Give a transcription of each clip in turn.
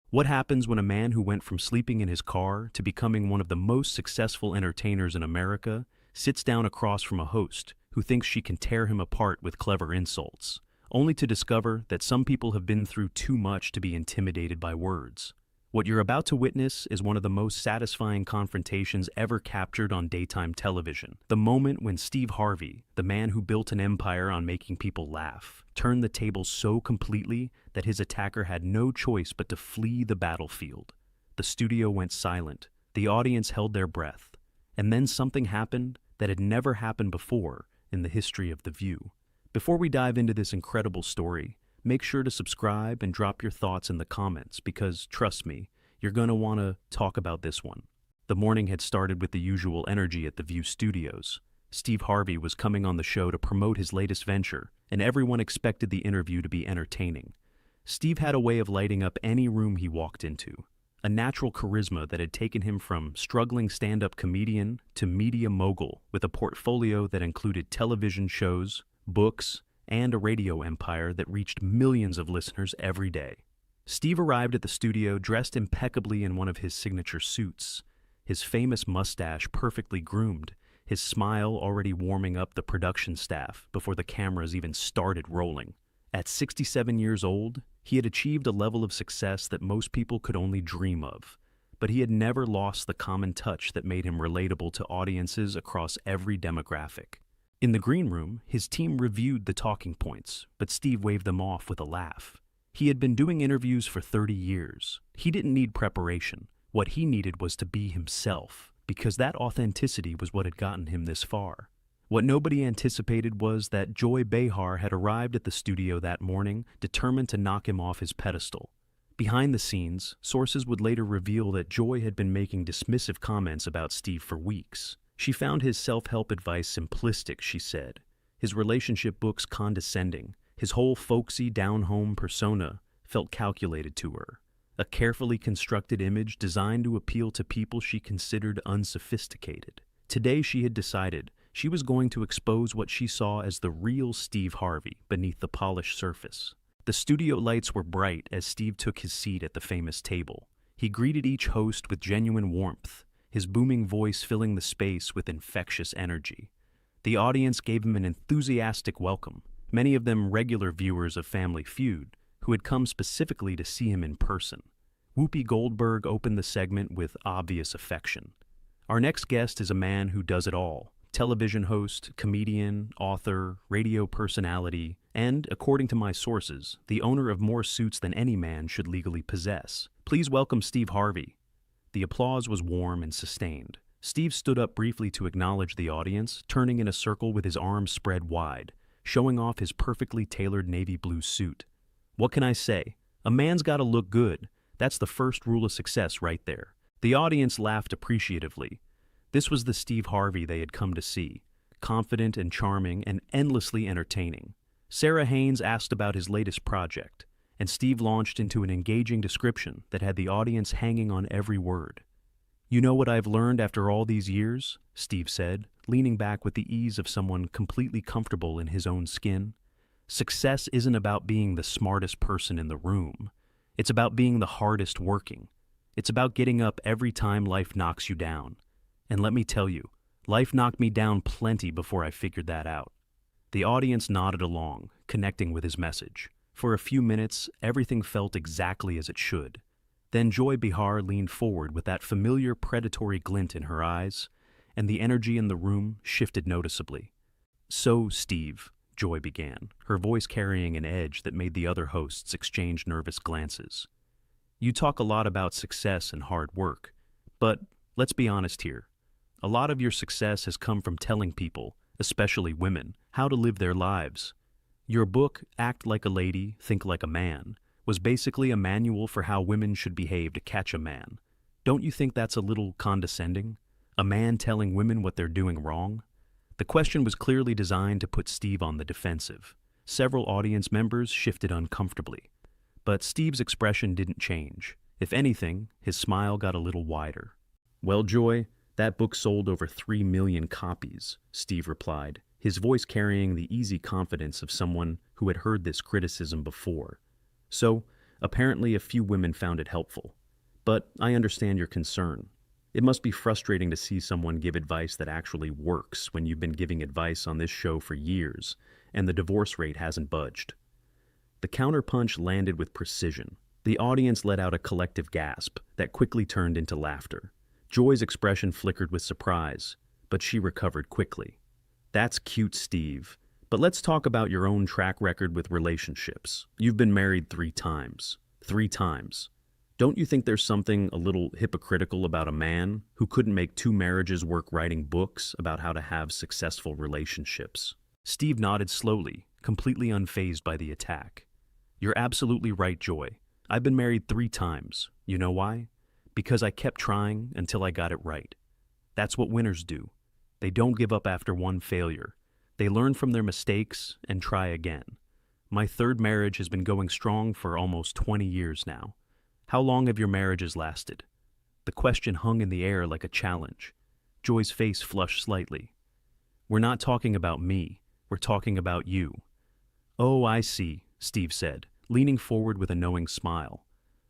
What happens when a man who went from sleeping in his car to becoming one of the most successful entertainers in America sits down across from a host who thinks she can tear him apart with clever insults, only to discover that some people have been through too much to be intimidated by words? What you're about to witness is one of the most satisfying confrontations ever captured on daytime television. The moment when Steve Harvey, the man who built an empire on making people laugh, turned the tables so completely that his attacker had no choice but to flee the battlefield. The studio went silent, the audience held their breath, and then something happened that had never happened before in the history of The View. Before we dive into this incredible story, make sure to subscribe and drop your thoughts in the comments because, trust me, you're going to want to talk about this one. The morning had started with the usual energy at the View studios. Steve Harvey was coming on the show to promote his latest venture, and everyone expected the interview to be entertaining. Steve had a way of lighting up any room he walked into, a natural charisma that had taken him from struggling stand-up comedian to media mogul with a portfolio that included television shows, books, and a radio empire that reached millions of listeners every day. Steve arrived at the studio dressed impeccably in one of his signature suits, his famous mustache perfectly groomed, his smile already warming up the production staff before the cameras even started rolling. At 67 years old, he had achieved a level of success that most people could only dream of, but he had never lost the common touch that made him relatable to audiences across every demographic. In the green room, his team reviewed the talking points, but Steve waved them off with a laugh. He had been doing interviews for 30 years. He didn't need preparation. What he needed was to be himself, because that authenticity was what had gotten him this far. What nobody anticipated was that Joy Behar had arrived at the studio that morning, determined to knock him off his pedestal. Behind the scenes, sources would later reveal that Joy had been making dismissive comments about Steve for weeks. She found his self-help advice simplistic, she said, his relationship books condescending, his whole folksy, down-home persona felt calculated to her, a carefully constructed image designed to appeal to people she considered unsophisticated. Today she had decided she was going to expose what she saw as the real Steve Harvey beneath the polished surface. The studio lights were bright as Steve took his seat at the famous table. He greeted each host with genuine warmth, his booming voice filling the space with infectious energy. The audience gave him an enthusiastic welcome, many of them regular viewers of Family Feud, who had come specifically to see him in person. Whoopi Goldberg opened the segment with obvious affection. Our next guest is a man who does it all: television host, comedian, author, radio personality, and, according to my sources, the owner of more suits than any man should legally possess. Please welcome Steve Harvey. The applause was warm and sustained. Steve stood up briefly to acknowledge the audience, turning in a circle with his arms spread wide, showing off his perfectly tailored navy blue suit. What can I say? A man's gotta look good. That's the first rule of success right there. The audience laughed appreciatively. This was the Steve Harvey they had come to see, confident and charming and endlessly entertaining. Sarah Haynes asked about his latest project, and Steve launched into an engaging description that had the audience hanging on every word. "You know what I've learned after all these years?" Steve said, leaning back with the ease of someone completely comfortable in his own skin. "Success isn't about being the smartest person in the room. It's about being the hardest working. It's about getting up every time life knocks you down. And let me tell you, life knocked me down plenty before I figured that out." The audience nodded along, connecting with his message. For a few minutes, everything felt exactly as it should. Then Joy Behar leaned forward with that familiar predatory glint in her eyes, and the energy in the room shifted noticeably. "So, Steve," Joy began, her voice carrying an edge that made the other hosts exchange nervous glances. "You talk a lot about success and hard work, but let's be honest here. A lot of your success has come from telling people, especially women, how to live their lives. Your book, Act Like a Lady, Think Like a Man, was basically a manual for how women should behave to catch a man. Don't you think that's a little condescending? A man telling women what they're doing wrong?" The question was clearly designed to put Steve on the defensive. Several audience members shifted uncomfortably. But Steve's expression didn't change. If anything, his smile got a little wider. "Well, Joy, that book sold over 3 million copies," Steve replied, his voice carrying the easy confidence of someone who had heard this criticism before. "So, Apparently, a few women found it helpful. But I understand your concern. It must be frustrating to see someone give advice that actually works when you've been giving advice on this show for years, and the divorce rate hasn't budged. The counterpunch landed with precision. The audience let out a collective gasp that quickly turned into laughter. Joy's expression flickered with surprise, but she recovered quickly. That's cute, Steve. But let's talk about your own track record with relationships. You've been married 3 times. 3 times. Don't you think there's something a little hypocritical about a man who couldn't make 2 marriages work writing books about how to have successful relationships? Steve nodded slowly, completely unfazed by the attack. You're absolutely right, Joy. I've been married 3 times. You know why? Because I kept trying until I got it right. That's what winners do. They don't give up after one failure. They learn from their mistakes and try again. My 3rd marriage has been going strong for almost 20 years now. How long have your marriages lasted? The question hung in the air like a challenge. Joy's face flushed slightly. We're not talking about me. We're talking about you. Oh, I see, Steve said, leaning forward with a knowing smile.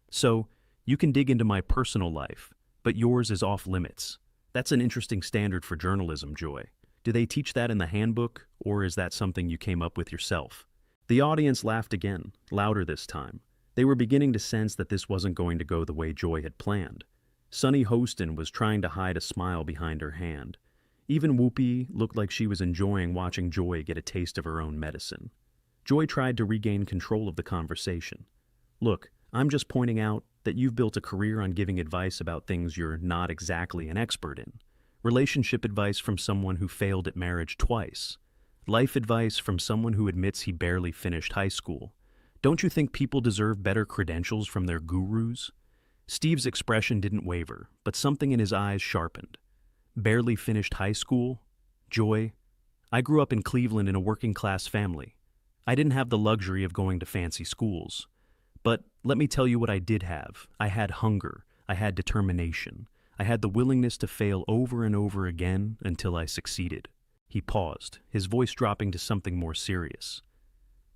So, you can dig into my personal life, but yours is off limits. That's an interesting standard for journalism, Joy. Do they teach that in the handbook, or is that something you came up with yourself? The audience laughed again, louder this time. They were beginning to sense that this wasn't going to go the way Joy had planned. Sunny Hostin was trying to hide a smile behind her hand. Even Whoopi looked like she was enjoying watching Joy get a taste of her own medicine. Joy tried to regain control of the conversation. Look, I'm just pointing out that you've built a career on giving advice about things you're not exactly an expert in. Relationship advice from someone who failed at marriage twice. Life advice from someone who admits he barely finished high school. Don't you think people deserve better credentials from their gurus? Steve's expression didn't waver, but something in his eyes sharpened. Barely finished high school? Joy? I grew up in Cleveland in a working-class family. I didn't have the luxury of going to fancy schools. But let me tell you what I did have. I had hunger. I had determination. I had the willingness to fail over and over again until I succeeded. He paused, his voice dropping to something more serious.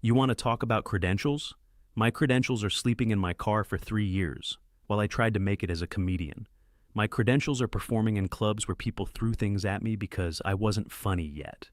You want to talk about credentials? My credentials are sleeping in my car for 3 years, while I tried to make it as a comedian. My credentials are performing in clubs where people threw things at me because I wasn't funny yet.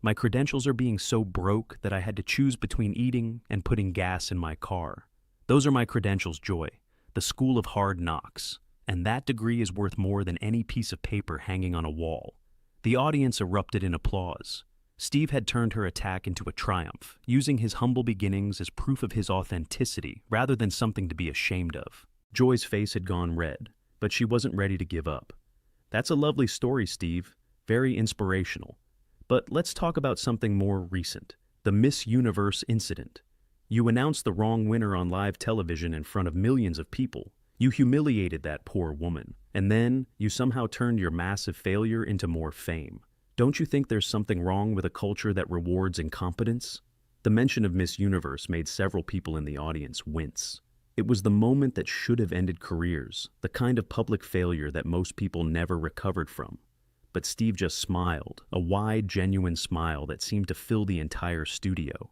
My credentials are being so broke that I had to choose between eating and putting gas in my car. Those are my credentials, Joy. The School of Hard Knocks. And that degree is worth more than any piece of paper hanging on a wall. The audience erupted in applause. Steve had turned her attack into a triumph, using his humble beginnings as proof of his authenticity rather than something to be ashamed of. Joy's face had gone red, but she wasn't ready to give up. That's a lovely story, Steve. Very inspirational. But let's talk about something more recent. The Miss Universe incident. You announced the wrong winner on live television in front of millions of people. You humiliated that poor woman, and then you somehow turned your massive failure into more fame. Don't you think there's something wrong with a culture that rewards incompetence? The mention of Miss Universe made several people in the audience wince. It was the moment that should have ended careers, the kind of public failure that most people never recovered from. But Steve just smiled, a wide, genuine smile that seemed to fill the entire studio.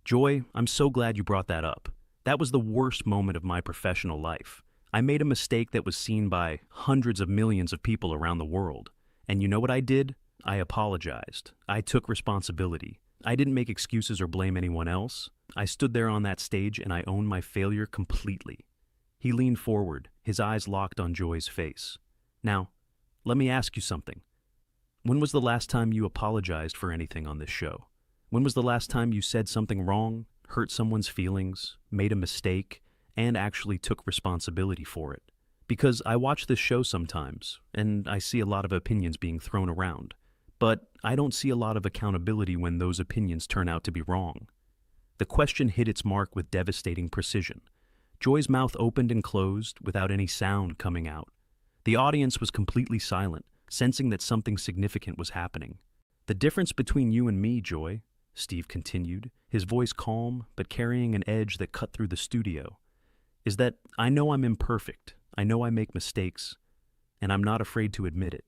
Joy, I'm so glad you brought that up. That was the worst moment of my professional life. I made a mistake that was seen by hundreds of millions of people around the world. And you know what I did? I apologized. I took responsibility. I didn't make excuses or blame anyone else. I stood there on that stage and I owned my failure completely. He leaned forward, his eyes locked on Joy's face. Now, let me ask you something. When was the last time you apologized for anything on this show? When was the last time you said something wrong, hurt someone's feelings, made a mistake, and actually took responsibility for it? Because I watch this show sometimes, and I see a lot of opinions being thrown around. But I don't see a lot of accountability when those opinions turn out to be wrong. The question hit its mark with devastating precision. Joy's mouth opened and closed without any sound coming out. The audience was completely silent, sensing that something significant was happening. The difference between you and me, Joy, Steve continued, his voice calm but carrying an edge that cut through the studio, is that I know I'm imperfect, I know I make mistakes, and I'm not afraid to admit it.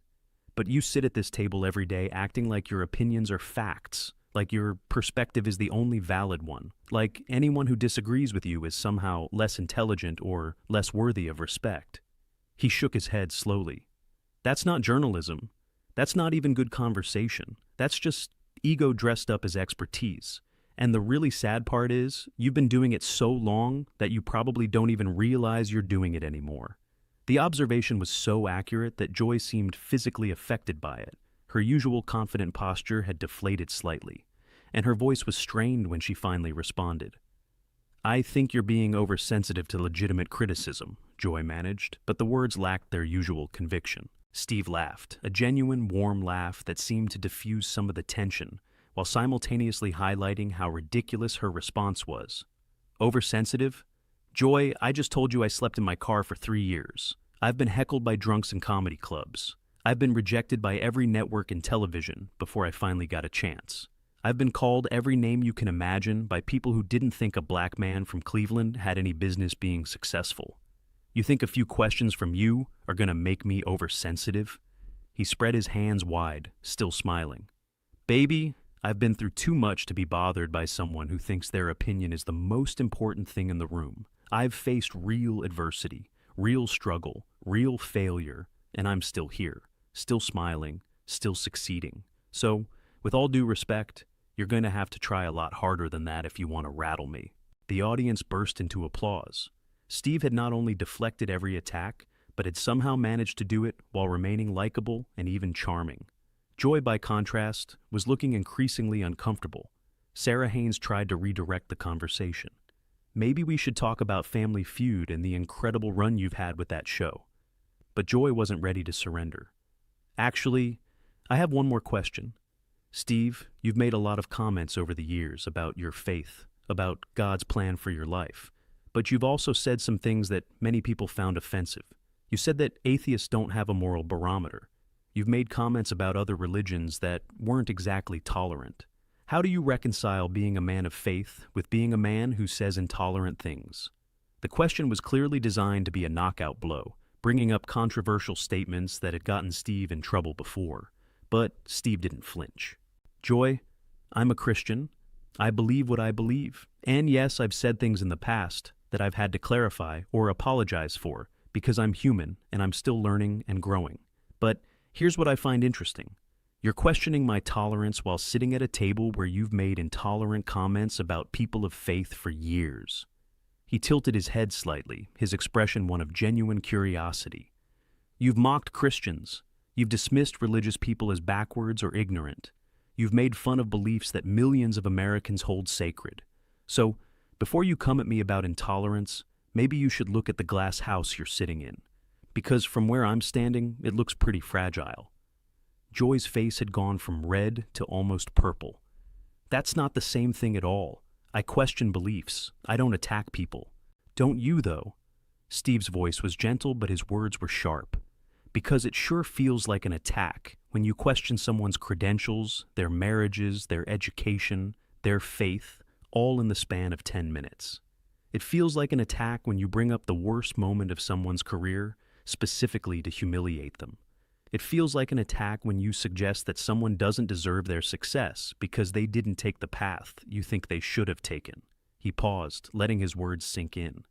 But you sit at this table every day acting like your opinions are facts, like your perspective is the only valid one, like anyone who disagrees with you is somehow less intelligent or less worthy of respect. He shook his head slowly. That's not journalism. That's not even good conversation. That's just ego dressed up as expertise. And the really sad part is, you've been doing it so long that you probably don't even realize you're doing it anymore. The observation was so accurate that Joy seemed physically affected by it. Her usual confident posture had deflated slightly, and her voice was strained when she finally responded. I think you're being oversensitive to legitimate criticism, Joy managed, but the words lacked their usual conviction. Steve laughed, a genuine, warm laugh that seemed to diffuse some of the tension, while simultaneously highlighting how ridiculous her response was. Oversensitive? Joy, I just told you I slept in my car for 3 years. I've been heckled by drunks in comedy clubs. I've been rejected by every network in television before I finally got a chance. I've been called every name you can imagine by people who didn't think a black man from Cleveland had any business being successful. You think a few questions from you are gonna make me oversensitive? He spread his hands wide, still smiling. Baby, I've been through too much to be bothered by someone who thinks their opinion is the most important thing in the room. I've faced real adversity, real struggle, real failure, and I'm still here, still smiling, still succeeding. So, with all due respect, you're going to have to try a lot harder than that if you want to rattle me. The audience burst into applause. Steve had not only deflected every attack, but had somehow managed to do it while remaining likable and even charming. Joy, by contrast, was looking increasingly uncomfortable. Sarah Haynes tried to redirect the conversation. Maybe we should talk about Family Feud and the incredible run you've had with that show. But Joy wasn't ready to surrender. Actually, I have one more question. Steve, you've made a lot of comments over the years about your faith, about God's plan for your life. But you've also said some things that many people found offensive. You said that atheists don't have a moral barometer. You've made comments about other religions that weren't exactly tolerant. How do you reconcile being a man of faith with being a man who says intolerant things? The question was clearly designed to be a knockout blow, bringing up controversial statements that had gotten Steve in trouble before. But Steve didn't flinch. Joy, I'm a Christian. I believe what I believe. And yes, I've said things in the past that I've had to clarify or apologize for because I'm human and I'm still learning and growing. But here's what I find interesting. You're questioning my tolerance while sitting at a table where you've made intolerant comments about people of faith for years. He tilted his head slightly, his expression one of genuine curiosity. You've mocked Christians. You've dismissed religious people as backwards or ignorant. You've made fun of beliefs that millions of Americans hold sacred. So, before you come at me about intolerance, maybe you should look at the glass house you're sitting in. Because from where I'm standing, it looks pretty fragile. Joy's face had gone from red to almost purple. That's not the same thing at all. I question beliefs. I don't attack people. Don't you, though? Steve's voice was gentle, but his words were sharp. Because it sure feels like an attack when you question someone's credentials, their marriages, their education, their faith, all in the span of 10 minutes. It feels like an attack when you bring up the worst moment of someone's career, specifically to humiliate them. It feels like an attack when you suggest that someone doesn't deserve their success because they didn't take the path you think they should have taken. He paused, letting his words sink in.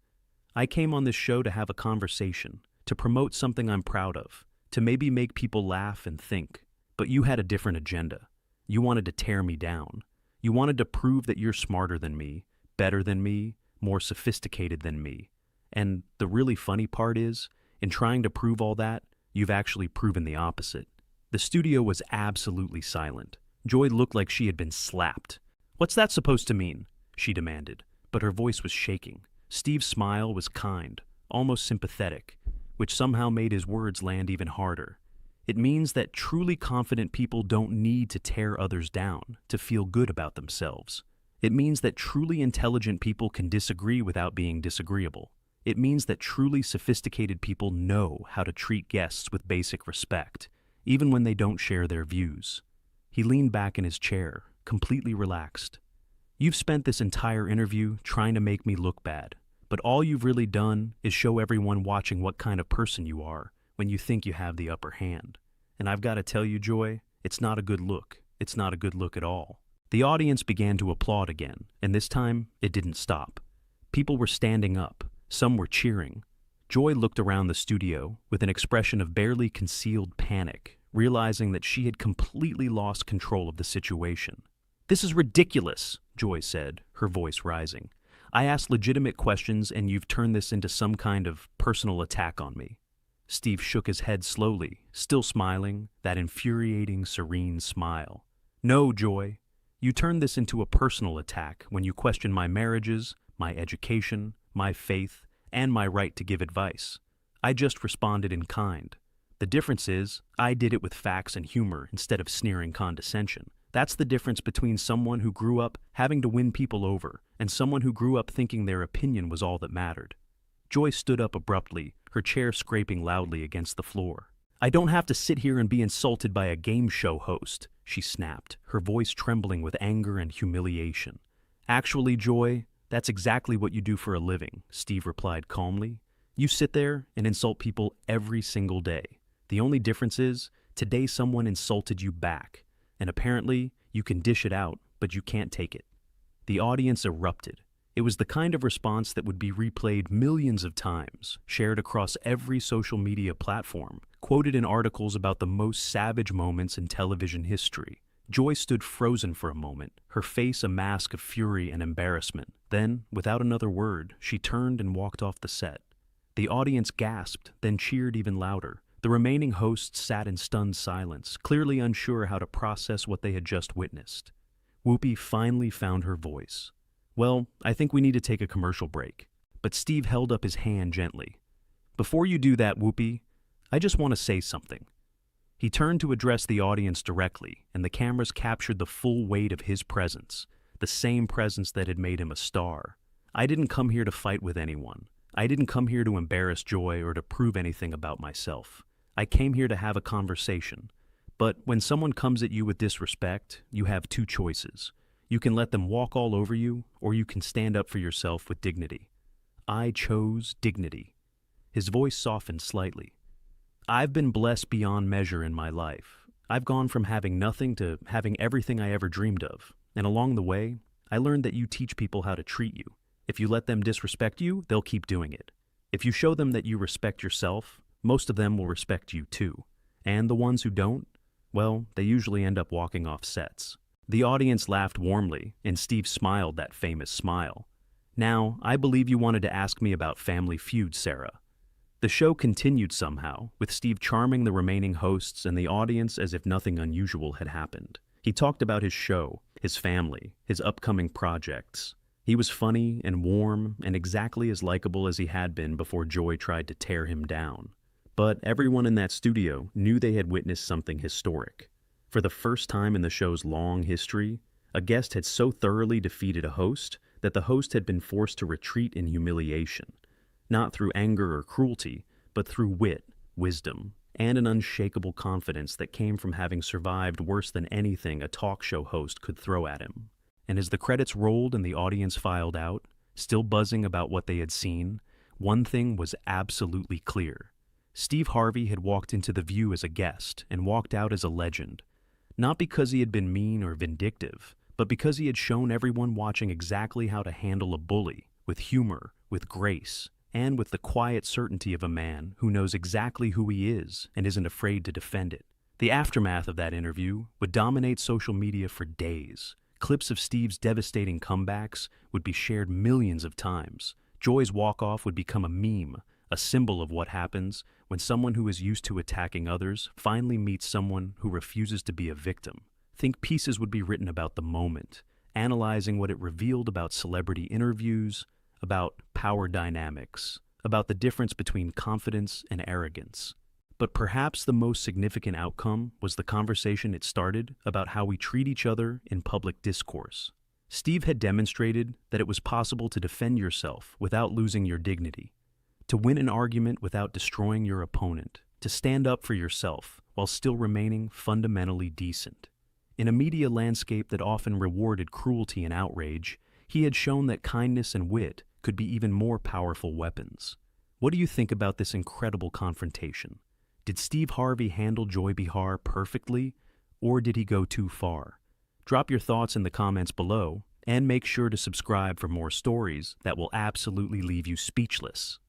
I came on this show to have a conversation, to promote something I'm proud of, to maybe make people laugh and think. But you had a different agenda. You wanted to tear me down. You wanted to prove that you're smarter than me, better than me, more sophisticated than me. And the really funny part is, in trying to prove all that, you've actually proven the opposite. The studio was absolutely silent. Joy looked like she had been slapped. What's that supposed to mean? She demanded, but her voice was shaking. Steve's smile was kind, almost sympathetic, which somehow made his words land even harder. It means that truly confident people don't need to tear others down to feel good about themselves. It means that truly intelligent people can disagree without being disagreeable. It means that truly sophisticated people know how to treat guests with basic respect, even when they don't share their views. He leaned back in his chair, completely relaxed. You've spent this entire interview trying to make me look bad, but all you've really done is show everyone watching what kind of person you are when you think you have the upper hand. And I've got to tell you, Joy, it's not a good look. It's not a good look at all. The audience began to applaud again, and this time it didn't stop. People were standing up, some were cheering. Joy looked around the studio with an expression of barely concealed panic, realizing that she had completely lost control of the situation. "This is ridiculous," Joy said, her voice rising. "I asked legitimate questions and you've turned this into some kind of personal attack on me." Steve shook his head slowly, still smiling, that infuriating, serene smile. "No, Joy. You turned this into a personal attack when you questioned my marriages, my education, my faith, and my right to give advice. I just responded in kind. The difference is, I did it with facts and humor instead of sneering condescension. That's the difference between someone who grew up having to win people over and someone who grew up thinking their opinion was all that mattered." Joy stood up abruptly, her chair scraping loudly against the floor. "I don't have to sit here and be insulted by a game show host," she snapped, her voice trembling with anger and humiliation. "Actually, Joy, that's exactly what you do for a living," Steve replied calmly. "You sit there and insult people every single day. The only difference is, today someone insulted you back, and apparently you can dish it out, but you can't take it." The audience erupted. It was the kind of response that would be replayed millions of times, shared across every social media platform, quoted in articles about the most savage moments in television history. Joy stood frozen for a moment, her face a mask of fury and embarrassment. Then, without another word, she turned and walked off the set. The audience gasped, then cheered even louder. The remaining hosts sat in stunned silence, clearly unsure how to process what they had just witnessed. Whoopi finally found her voice. "Well, I think we need to take a commercial break." But Steve held up his hand gently. "Before you do that, Whoopi, I just want to say something." He turned to address the audience directly, and the cameras captured the full weight of his presence, the same presence that had made him a star. "I didn't come here to fight with anyone. I didn't come here to embarrass Joy or to prove anything about myself. I came here to have a conversation. But when someone comes at you with disrespect, you have two choices. You can let them walk all over you, or you can stand up for yourself with dignity. I chose dignity." His voice softened slightly. "I've been blessed beyond measure in my life. I've gone from having nothing to having everything I ever dreamed of. And along the way, I learned that you teach people how to treat you. If you let them disrespect you, they'll keep doing it. If you show them that you respect yourself, most of them will respect you too. And the ones who don't, well, they usually end up walking off sets." The audience laughed warmly, and Steve smiled that famous smile. "Now, I believe you wanted to ask me about Family Feud, Sarah." The show continued somehow, with Steve charming the remaining hosts and the audience as if nothing unusual had happened. He talked about his show, his family, his upcoming projects. He was funny and warm and exactly as likable as he had been before Joy tried to tear him down. But everyone in that studio knew they had witnessed something historic. For the first time in the show's long history, a guest had so thoroughly defeated a host that the host had been forced to retreat in humiliation, not through anger or cruelty, but through wit, wisdom, and an unshakable confidence that came from having survived worse than anything a talk show host could throw at him. And as the credits rolled and the audience filed out, still buzzing about what they had seen, one thing was absolutely clear. Steve Harvey had walked into The View as a guest and walked out as a legend. Not because he had been mean or vindictive, but because he had shown everyone watching exactly how to handle a bully, with humor, with grace, and with the quiet certainty of a man who knows exactly who he is and isn't afraid to defend it. The aftermath of that interview would dominate social media for days. Clips of Steve's devastating comebacks would be shared millions of times. Joy's walk-off would become a meme, a symbol of what happens when someone who is used to attacking others finally meets someone who refuses to be a victim. Think pieces would be written about the moment, analyzing what it revealed about celebrity interviews, about power dynamics, about the difference between confidence and arrogance. But perhaps the most significant outcome was the conversation it started about how we treat each other in public discourse. Steve had demonstrated that it was possible to defend yourself without losing your dignity, to win an argument without destroying your opponent, to stand up for yourself while still remaining fundamentally decent. In a media landscape that often rewarded cruelty and outrage, he had shown that kindness and wit could be even more powerful weapons. What do you think about this incredible confrontation? Did Steve Harvey handle Joy Behar perfectly, or did he go too far? Drop your thoughts in the comments below, and make sure to subscribe for more stories that will absolutely leave you speechless.